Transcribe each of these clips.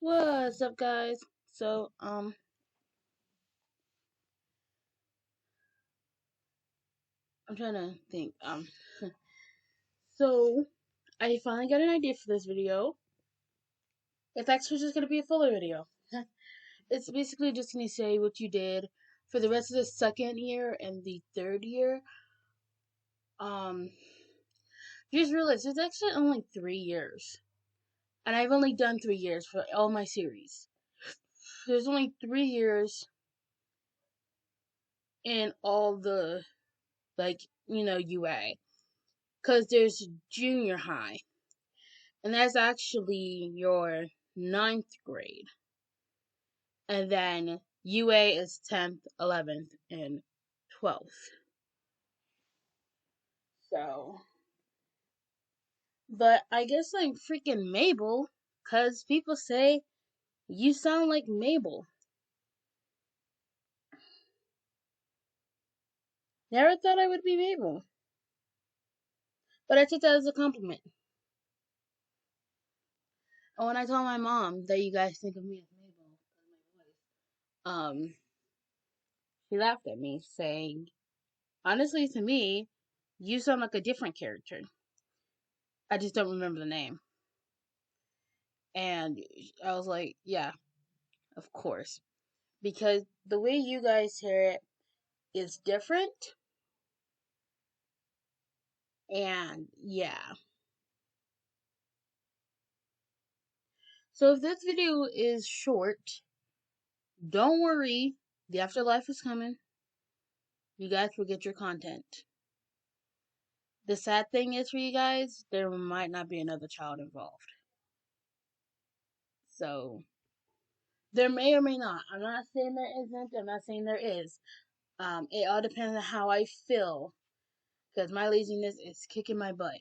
What's up, guys? So, I'm trying to think. So I finally got an idea for this video. It's actually just gonna be a filler video. It's basically just gonna say what you did for the rest of the second year and the third year. Um, just realized it's actually only 3 years, and I've only done 3 years for all my series. There's only 3 years in all the UA, because there's junior high. And that's actually your ninth grade. And then UA is 10th, 11th, and 12th. So, but I guess I'm freaking Mabel, because people say you sound like Mabel. Never thought I would be Mabel. But I took that as a compliment. And when I told my mom that you guys think of me as Mabel because of my voice, she laughed at me, saying, honestly, to me, you sound like a different character. I just don't remember the name. And I was like, yeah, of course. Because the way you guys hear it is different. And yeah. So if this video is short, don't worry. The afterlife is coming. You guys will get your content. The sad thing is for you guys, there might not be another child involved. So there may or may not. I'm not saying there isn't. I'm not saying there is. It all depends on how I feel. Because my laziness is kicking my butt.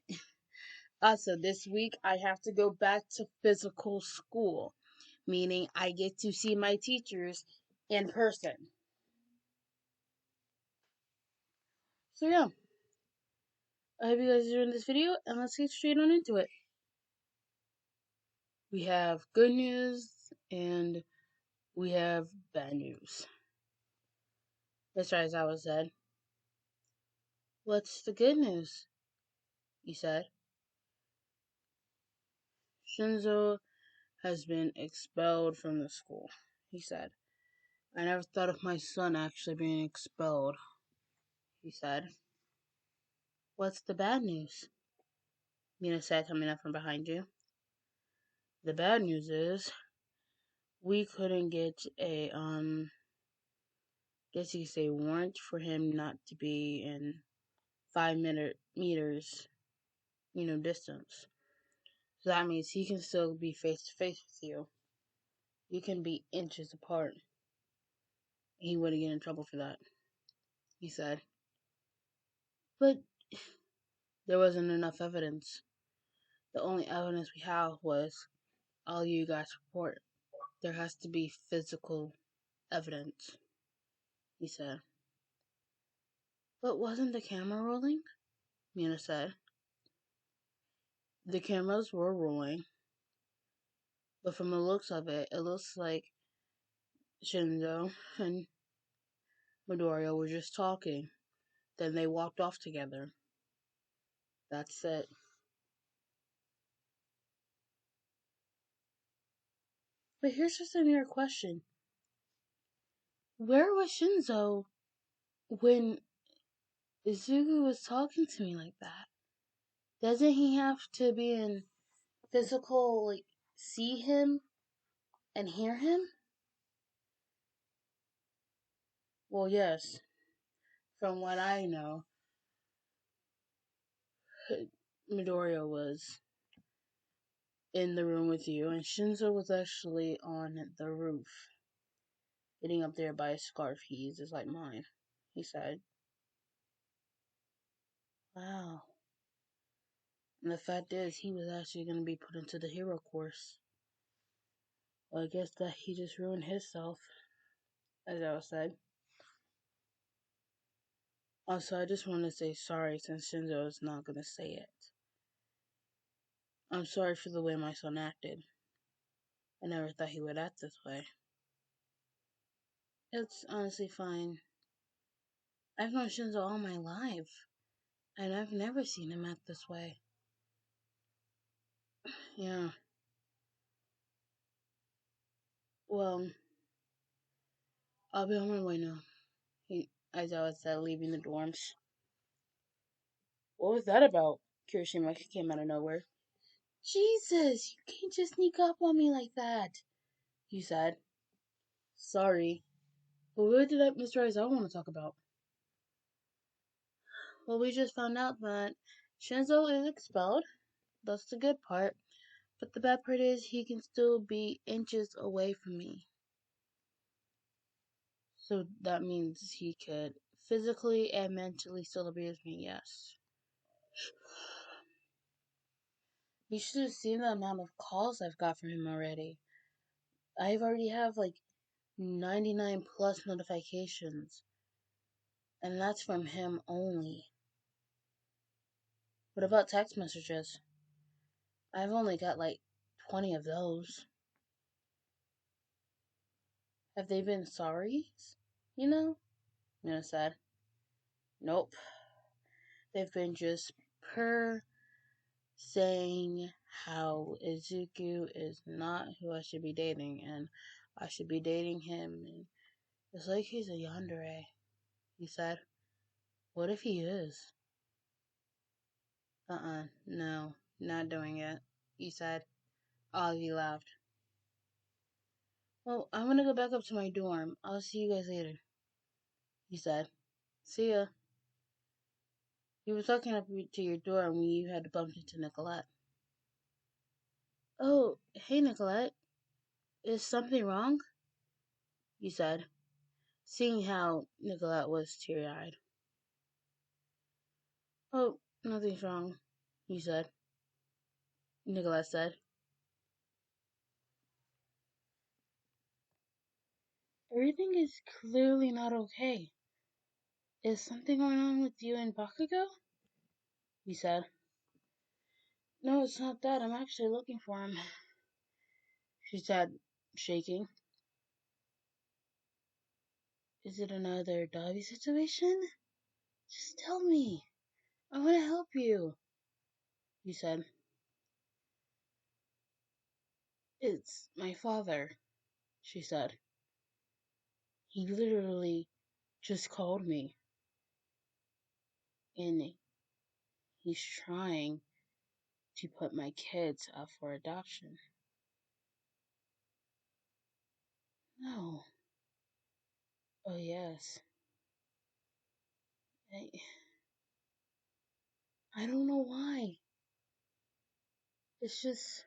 Also, this week I have to go back to physical school, meaning I get to see my teachers in person. So yeah, I hope you guys are enjoying this video, and let's get straight on into it. We have good news and we have bad news. Let's try as I was said. What's the good news? He said. Shinzo has been expelled from the school, he said. I never thought of my son actually being expelled, he said. What's the bad news? Mina said, coming up from behind you. The bad news is we couldn't get a guess you could say warrant for him not to be in 5 meters, distance. So that means he can still be face to face with you. You can be inches apart. He wouldn't get in trouble for that, he said. But there wasn't enough evidence. The only evidence we have was all you guys report. There has to be physical evidence, he said. But wasn't the camera rolling? Mina said. The cameras were rolling, but from the looks of it, it looks like Shinzo and Midoriya were just talking. Then they walked off together. That's it. But here's just a mere question. Where was Shinzo when Izuku was talking to me like that? Doesn't he have to be in physical, see him and hear him? Well, yes. From what I know, Midoriya was in the room with you, and Shinzo was actually on the roof, getting up there by a scarf he uses like mine, he said. Wow. And the fact is, he was actually going to be put into the hero course. Well, I guess that he just ruined himself, as I was said. Also, I just want to say sorry since Shinzo is not going to say it. I'm sorry for the way my son acted. I never thought he would act this way. It's honestly fine. I've known Shinzo all my life, and I've never seen him act this way. Yeah, well, I'll be on my way now. As I was leaving the dorms. What was that about? Kirishima came out of nowhere. Jesus, you can't just sneak up on me like that, he said. Sorry, but what did Mr. Aizawa want to talk about? Well, we just found out that Shinzo is expelled. That's the good part. But the bad part is he can still be inches away from me. So that means he could physically and mentally still abuse me, yes. You should have seen the amount of calls I've got from him already. I've already have like 99 plus notifications. And that's from him only. What about text messages? I've only got like 20 of those. Have they been sorry? You know? Mina said. Nope. They've been just per saying how Izuku is not who I should be dating and I should be dating him. And it's like he's a yandere, he said. What if he is? No, not doing it, he said. Ozzy laughed. Well, I'm gonna go back up to my dorm. I'll see you guys later, he said. See ya. He was walking up to your door when you had bumped into Nicolette. Oh, hey, Nicolette. Is something wrong? You said, seeing how Nicolette was teary eyed. Oh, nothing's wrong, you said. Nicolette said. Everything is clearly not okay. Is something going on with you and Bakugo? He said. No, it's not that. I'm actually looking for him, she said, shaking. Is it another Dobby situation? Just tell me. I want to help you, he said. It's my father, she said. He literally just called me, and he's trying to put my kids up for adoption. No. Oh, yes. I, I don't know why. It's just,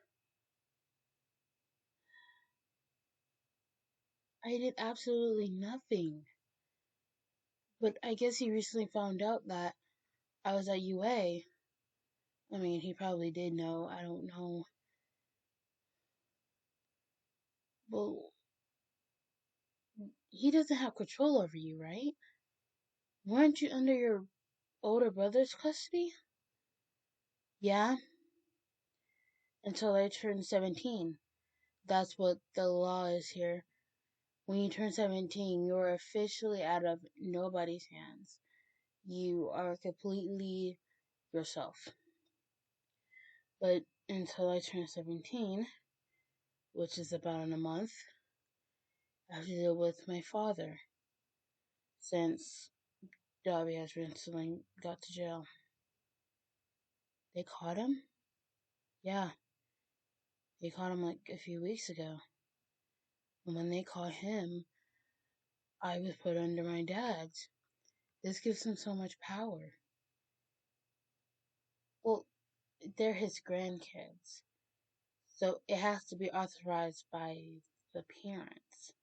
I did absolutely nothing. But I guess he recently found out that I was at UA. I mean, he probably did know. I don't know. Well, he doesn't have control over you, right? Weren't you under your older brother's custody? Yeah, until I turned 17. That's what the law is here. When you turn 17, you're officially out of nobody's hands. You are completely yourself. But until I turn 17, which is about in a month, I have to deal with my father since Dobby has recently got to jail. They caught him? Yeah, they caught him like a few weeks ago. And when they caught him, I was put under my dad's. This gives him so much power. Well, they're his grandkids. So it has to be authorized by the parents.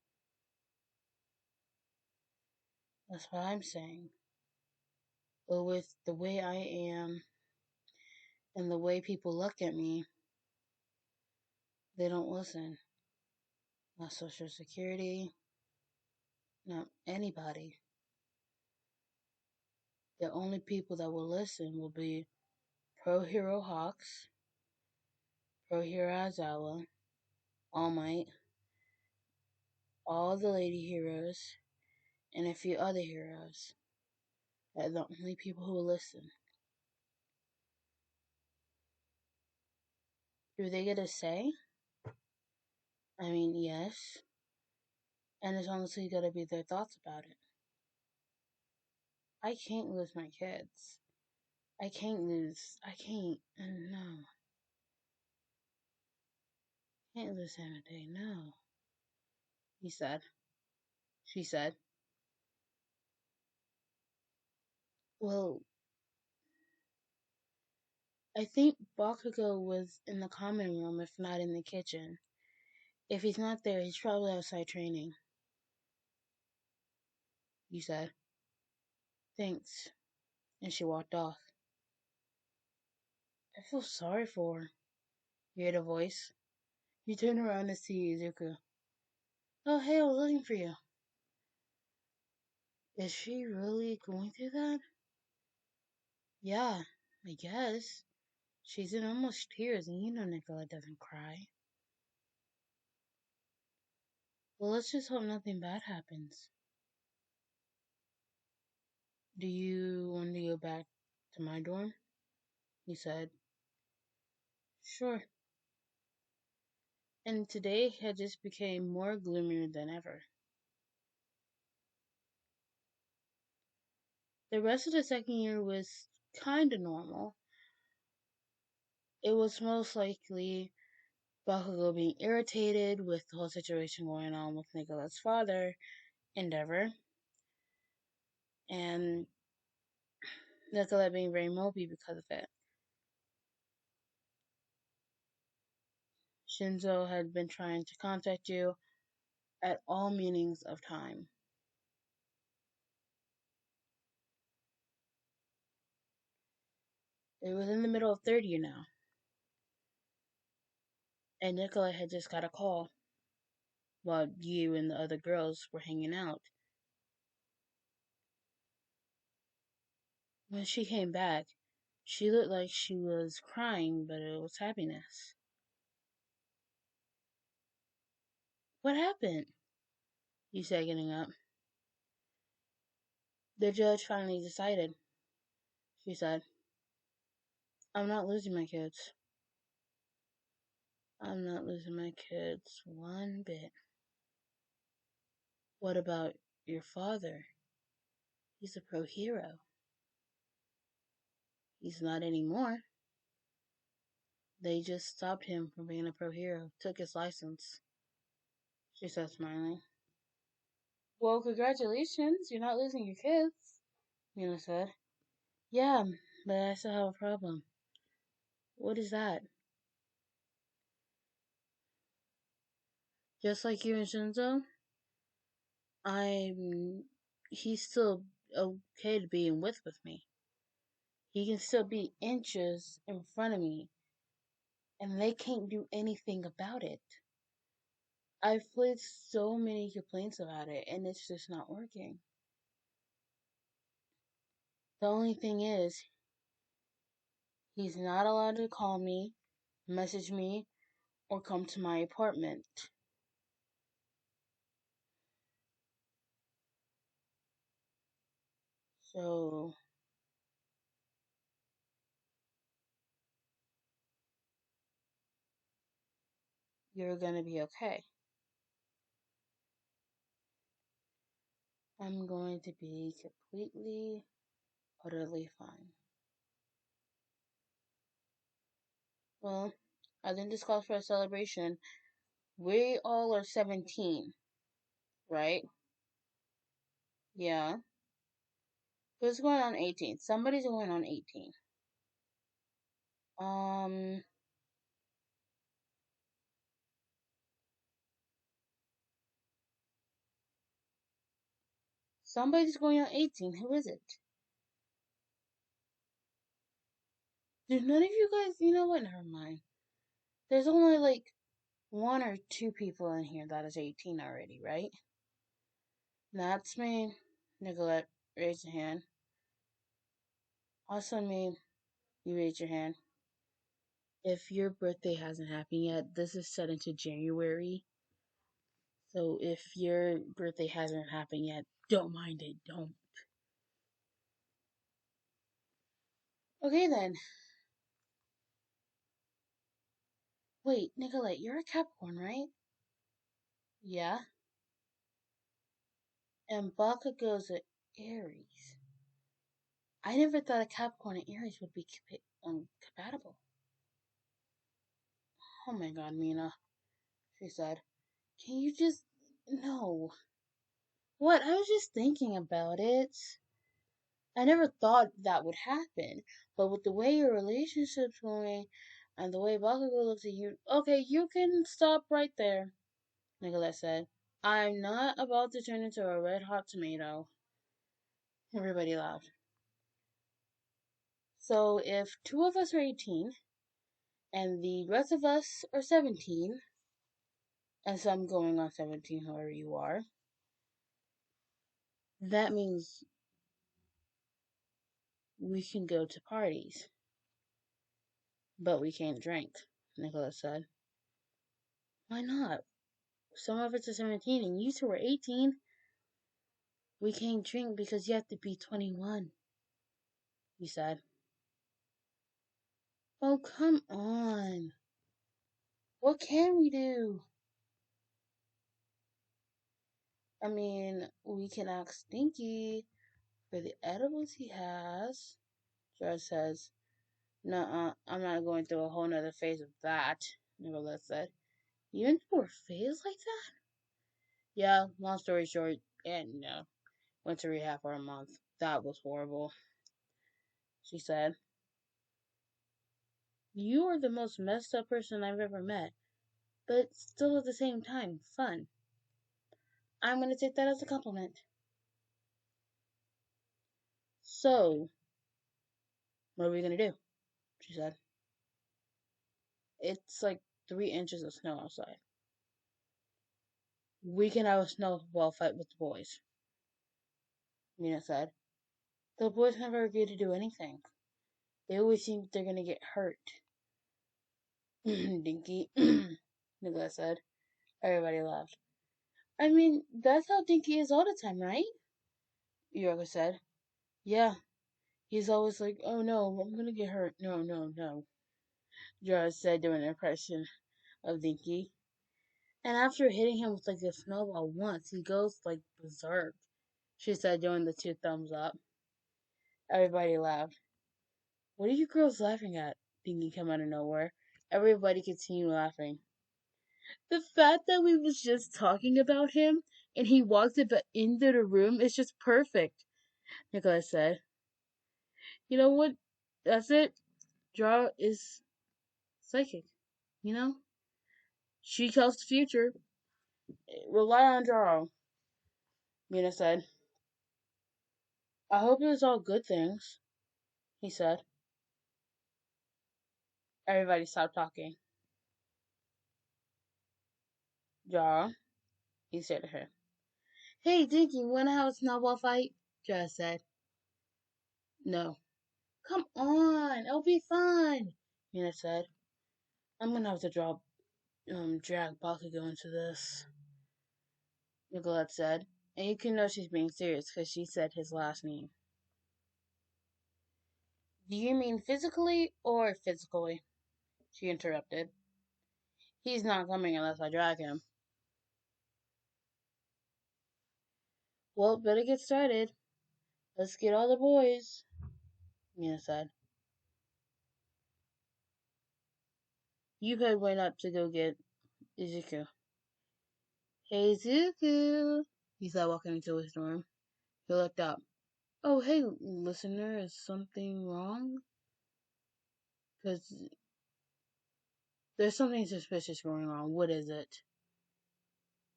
That's what I'm saying. But with the way I am and the way people look at me, they don't listen. Not Social Security, not anybody. The only people that will listen will be Pro Hero Hawks, Pro Hero Aizawa, All Might, all the lady heroes, and a few other heroes. They're the only people who will listen. Do they get a say? I mean, yes. And it's honestly gotta be their thoughts about it. I can't lose my kids. I can't, no. Can't lose him today, no. He said. She said. Well, I think Bakugo was in the common room, if not in the kitchen. If he's not there, he's probably outside training. You said. Thanks. And she walked off. I feel sorry for her. You heard a voice. You turn around to see Izuku. Oh, hey, I was looking for you. Is she really going through that? Yeah, I guess. She's in almost tears, and you know Nicola doesn't cry. Well, let's just hope nothing bad happens. Do you want to go back to my dorm? He said. Sure. And today had just become more gloomier than ever. The rest of the second year was kinda normal. It was most likely Bakugo being irritated with the whole situation going on with Nicola's father, Endeavor, and Nicola being very mopey because of it. Shinzo had been trying to contact you at all meanings of time. It was in the middle of third year now, and Nicola had just got a call while you and the other girls were hanging out. When she came back, she looked like she was crying, but it was happiness. What happened? You said, getting up. The judge finally decided, she said. I'm not losing my kids. I'm not losing my kids one bit. What about your father? He's a pro hero. He's not anymore. They just stopped him from being a pro hero, took his license, she said, smiling. Well, congratulations, you're not losing your kids, Mina said. Yeah, but I still have a problem. What is that? Just like you and Shinzo, I'm. He's still okay to be in with me. He can still be inches in front of me, and they can't do anything about it. I've played so many complaints about it, and it's just not working. The only thing is, he's not allowed to call me, message me, or come to my apartment. So, you're gonna be okay. I'm going to be completely, utterly fine. Well, I think this calls for a celebration. We all are 17, right? Yeah. Who's going on 18? Somebody's going on 18. Um, somebody's going on 18. Who is it? Do none of you guys, you know what? Never mind. There's only like one or two people in here that is 18 already, right? That's me. Nicolette, raise your hand. Also me. You raise your hand. If your birthday hasn't happened yet, this is set into January. So if your birthday hasn't happened yet, don't mind it. Don't. Okay then. Wait, Nicolette, you're a Capricorn, right? Yeah. And Bakugo's a Aries. I never thought a Capricorn and Aries would be compatible. Oh my god, Mina, she said. Can you just. No. What? I was just thinking about it. I never thought that would happen. But with the way your relationship's going and the way Bakugo looks at you. Okay, you can stop right there, Nicolette said. I'm not about to turn into a red hot tomato. Everybody laughed. So if two of us are 18 and the rest of us are 17, and some going on 17, however you are, that means we can go to parties. But we can't drink, Nicholas said. Why not? Some of us are 17 and you two are 18. We can't drink because you have to be 21, he said. Oh, come on. What can we do? I mean, we can ask Stinky for the edibles he has. George says, Nuh-uh, I'm not going through a whole nother phase of that, Nicholas said. You went through a phase like that? Yeah, long story short, and no. Went to rehab for a month. That was horrible, she said. You are the most messed up person I've ever met, but still at the same time, fun. I'm going to take that as a compliment. So, what are we going to do? She said. It's like 3 inches of snow outside. We can have a snowball fight with the boys, Mina said. The boys never agree to do anything. They always think they're going to get hurt. Dinky, Nicholas said. Everybody laughed. I mean, that's how Dinky is all the time, right? Yorko said. Yeah, he's always like, oh no, I'm gonna get hurt. No, no, no. Jarrah said doing an impression of Dinky. And after hitting him with like a snowball once, he goes like berserk. She said doing the two thumbs up. Everybody laughed. What are you girls laughing at? Dinky came out of nowhere. Everybody continued laughing. The fact that we was just talking about him and he walked into the room is just perfect, Nicholas said. You know what? That's it. Draw is psychic, you know? She tells the future. Rely on Draw, Mina said. I hope it was all good things, he said. Everybody stopped talking. Draw, he said to her. Hey, Dinky, wanna have a snowball fight? Draw said. No. Come on, it'll be fun, Mina said. I'm gonna have to drag Bakugo into this, Nicolette said. And you can know she's being serious because she said his last name. Do you mean physically or physically? She interrupted. He's not coming unless I drag him. Well, better get started. Let's get all the boys, Mina said. You had went up to go get Izuku. Hey, Izuku, he said walking into his room. He looked up. Oh, hey, listener, is something wrong? Because there's something suspicious going on. What is it?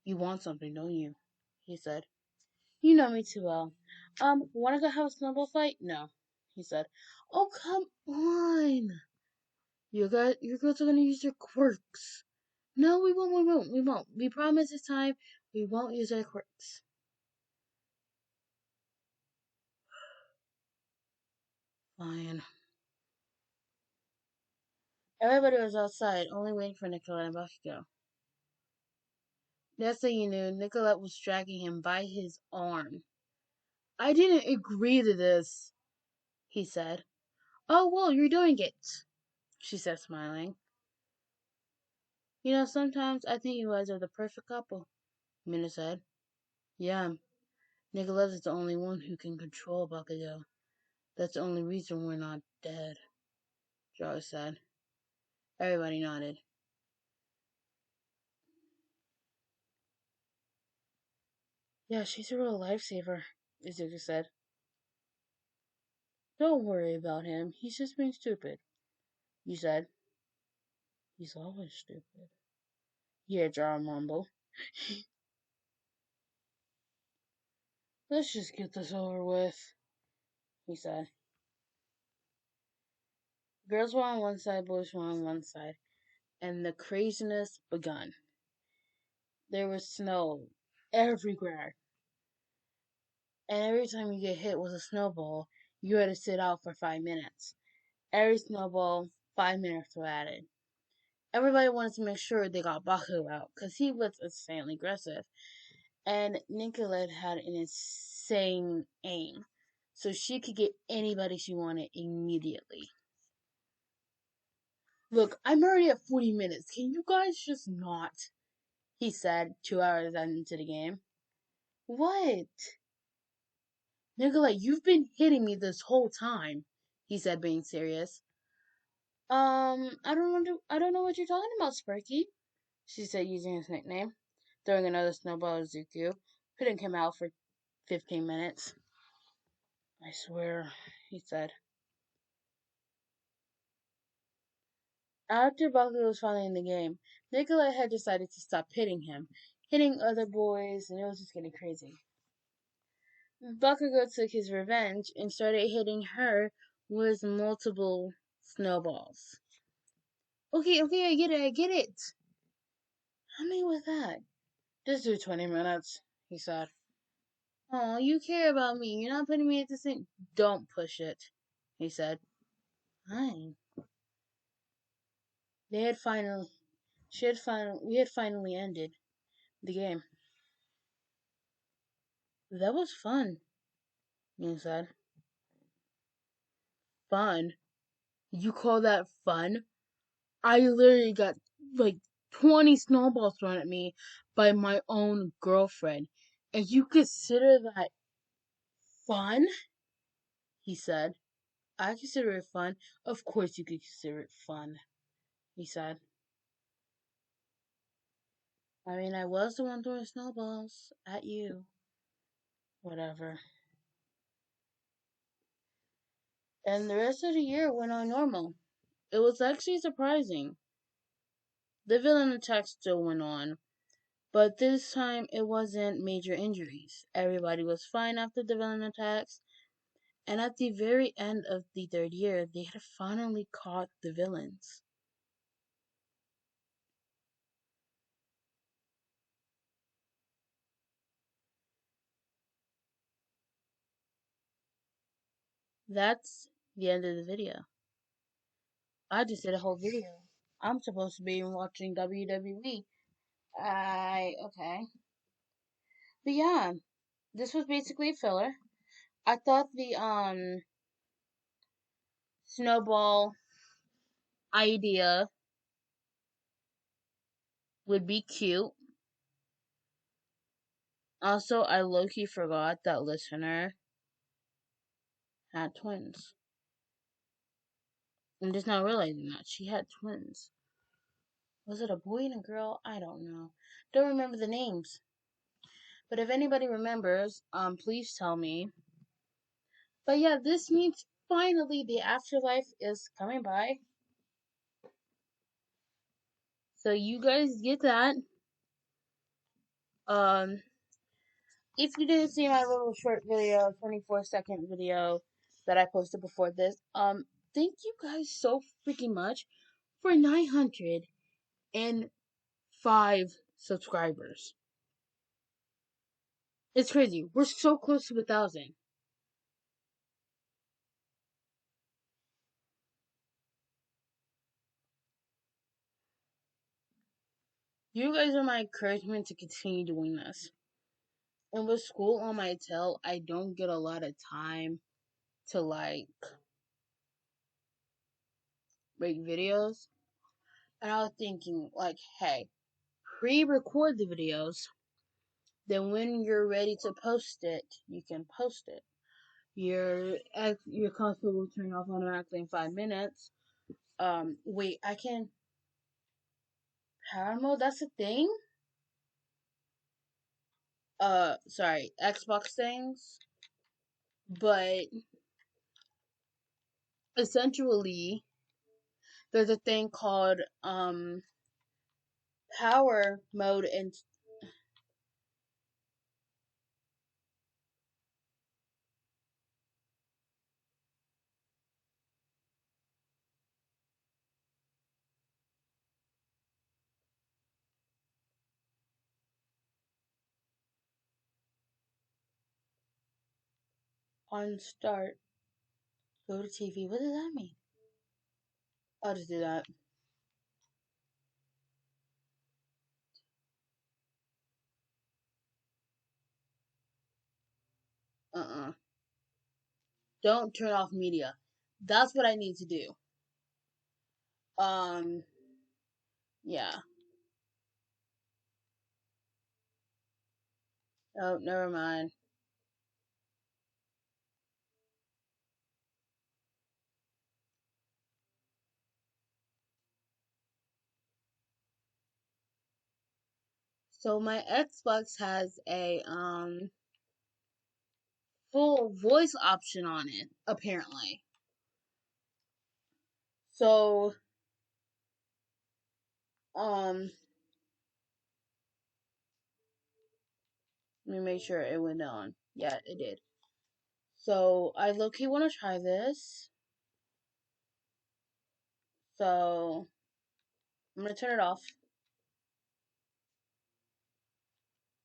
You want something, don't you? He said. You know me too well. Wanna go have a snowball fight? No, he said. Oh, come on. Your girls are gonna use their quirks. No, we won't. We promise this time we won't use our quirks. Fine. Everybody was outside, only waiting for Nicolette and Bakugo. Next thing you knew, Nicolette was dragging him by his arm. I didn't agree to this, he said. Oh, well, you're doing it, she said, smiling. You know, sometimes I think you guys are the perfect couple, Mina said. Yeah, Nicolette is the only one who can control Bakugo. That's the only reason we're not dead, Joe said. Everybody nodded. Yeah, she's a real lifesaver, Izuku said. Don't worry about him. He's just being stupid, you said. He's always stupid. Yeah, Jar mumbled. Let's just get this over with, he said. Girls were on one side, boys were on one side, and the craziness begun. There was snow everywhere, and every time you get hit with a snowball, you had to sit out for 5 minutes. Every snowball, 5 minutes were added. Everybody wanted to make sure they got Baku out, because he was insanely aggressive. And Nicolette had an insane aim, so she could get anybody she wanted immediately. Look, I'm already at 40 minutes. Can you guys just not? He said 2 hours into the game. What? Nicolette, you've been hitting me this whole time, he said, being serious. I don't know what you're talking about, Sparky, she said, using his nickname, throwing another snowball at Zuko, putting him out for 15 minutes. I swear, he said. After Baku was finally in the game, Nicolette had decided to stop hitting other boys, and it was just getting crazy. Bakugo took his revenge and started hitting her with multiple snowballs. Okay, I get it. How many was that? Just do 20 minutes, he said. Oh, you care about me. You're not putting me at the same. Don't push it, he said. Fine. They had finally, we had finally ended the game. That was fun, he said. Fun? You call that fun? I literally got like 20 snowballs thrown at me by my own girlfriend. And you consider that fun? He said. I consider it fun. Of course you could consider it fun, he said. I mean, I was the one throwing snowballs at you. Whatever. And the rest of the year went on normal. It was actually surprising. The villain attack still went on, but this time it wasn't major injuries. Everybody was fine after the villain attacks, and at the very end of the third year, they had finally caught the villains. That's the end of the video. I just did a whole video. I'm supposed to be watching WWE. Okay. But yeah, this was basically a filler. I thought the snowball idea would be cute. Also, I low-key forgot that listener had twins. I'm just not realizing that she had twins. Was it a boy and a girl? I don't know. Don't remember the names. But if anybody remembers, please tell me. But yeah, this means finally the afterlife is coming by. So you guys get that. Um, if you didn't see my little short video, 24-second video that I posted before this, thank you guys so freaking much for 905 subscribers. It's crazy. We're so close to 1,000. You guys are my encouragement to continue doing this. And with school on my tail, I don't get a lot of time to like make videos. And I was thinking, like, hey, pre-record the videos. Then when you're ready to post it, you can post it. Your console will turn off automatically in 5 minutes. Wait, I can power mode. That's a thing. Sorry, Xbox things. But essentially, there's a thing called power mode and on start. Go to TV. What does that mean? I'll just do that. Uh-uh. Don't turn off media. That's what I need to do. Um, yeah. Oh, never mind. So my Xbox has a full voice option on it, apparently. So um let me make sure it went on. Yeah, it did. So I low-key want to try this. So I'm gonna turn it off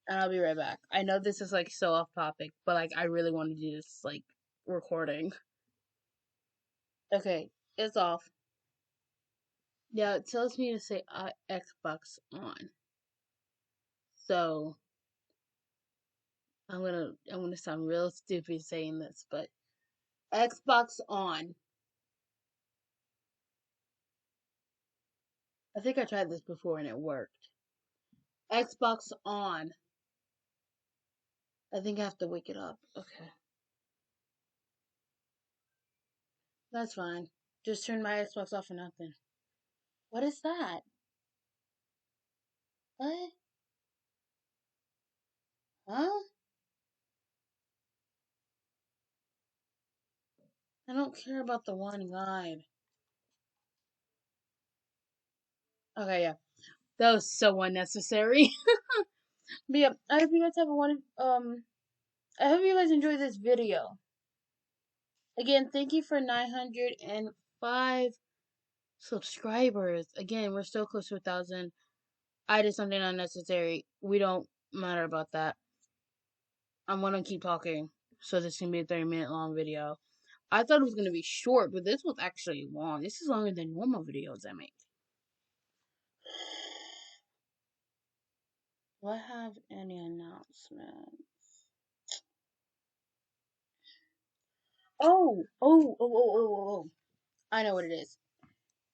and I'll be right back. I know this is like so off topic, but like I really want to do this like recording. Okay, it's off. Yeah, it tells me to say Xbox on. So I'm gonna sound real stupid saying this, but Xbox on. I think I tried this before and it worked. Xbox on. I think I have to wake it up. Okay. That's fine. Just turn my Xbox off for nothing. What is that? What? Huh? I don't care about the one guide. Okay, yeah. That was so unnecessary. But yeah, I hope you guys have a one I hope you guys enjoyed this video. Again, thank you for 905 subscribers. Again, we're still close to 1,000. I did something unnecessary. We don't matter about that. I'm gonna keep talking, so this can be a 30-minute long video. I thought it was gonna be short, but this was actually long. This is longer than normal videos I make. Do I have any announcements? Oh. I know what it is.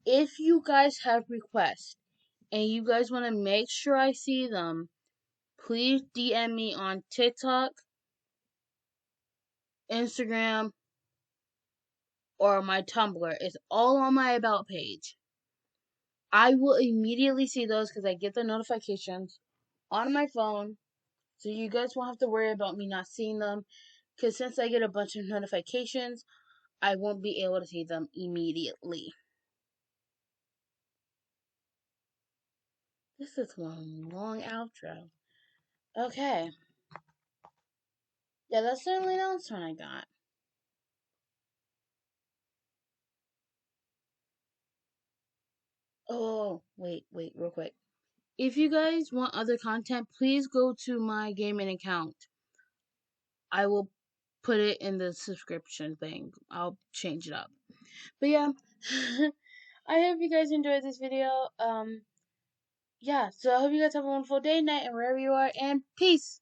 If you guys have requests and you guys want to make sure I see them, please DM me on TikTok, Instagram, or my Tumblr. It's all on my About page. I will immediately see those because I get the notifications on my phone. So you guys won't have to worry about me not seeing them. Because since I get a bunch of notifications, I won't be able to see them immediately. This is one long outro. Okay. Yeah, that's the only announcement I got. Oh, wait, real quick. If you guys want other content, please go to my gaming account. I will put it in the subscription thing. I'll change it up. But yeah, I hope you guys enjoyed this video. yeah, so I hope you guys have a wonderful day, night, and wherever you are, and peace.